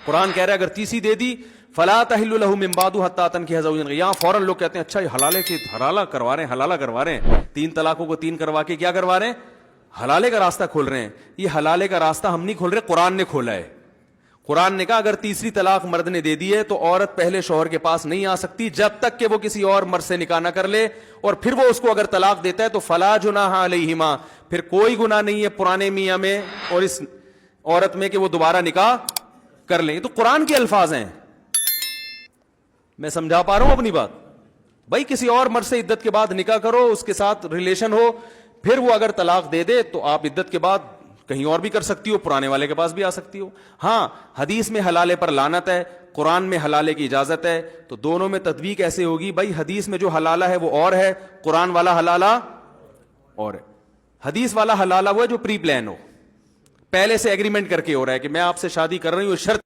قرآن کہہ رہا ہے اگر تیسری دے دی فلا تحل له من بعد حتى تنكح زوجا غيره، یہاں فوراً لوگ کہتے ہیں اچھا یہ حلالہ کروا رہے ہیں، 3 طلاقوں کو 3 کروا کے کیا کروا رہے ہیں؟ حلالے کا راستہ کھول رہے ہیں۔ یہ حلالے کا راستہ ہم نہیں کھول رہے، قرآن نے کھولا ہے۔ قرآن نے کہا اگر تیسری طلاق مرد نے دے دی ہے تو عورت پہلے شوہر کے پاس نہیں آ سکتی جب تک کہ وہ کسی اور مرد سے نکاح نہ کر لے، اور پھر وہ اس کو اگر طلاق دیتا ہے تو فلا جناح علیہما، پھر کوئی گناہ نہیں ہے پرانے میاں میں اور اس عورت میں کہ وہ دوبارہ نکاح کر لیں۔ تو قرآن کے الفاظ ہیں، میں سمجھا پا رہا ہوں اپنی بات؟ بھائی کسی اور مرد سے عدت کے بعد نکاح کرو، اس کے ساتھ ریلیشن ہو، پھر وہ اگر طلاق دے دے تو آپ عدت کے بعد کہیں اور بھی کر سکتی ہو، پرانے والے کے پاس بھی آ سکتی ہو۔ ہاں حدیث میں حلالے پر لعنت ہے، قرآن میں حلالے کی اجازت ہے، تو دونوں میں تطبیق ایسے ہوگی بھائی حدیث میں جو حلالہ ہے وہ اور ہے، قرآن والا حلالہ اور ہے۔ حدیث والا حلالہ وہ ہے جو پری پلان ہو، پہلے سے ایگریمنٹ کر کے ہو رہا ہے کہ میں آپ سے شادی کر رہی ہوں، شرط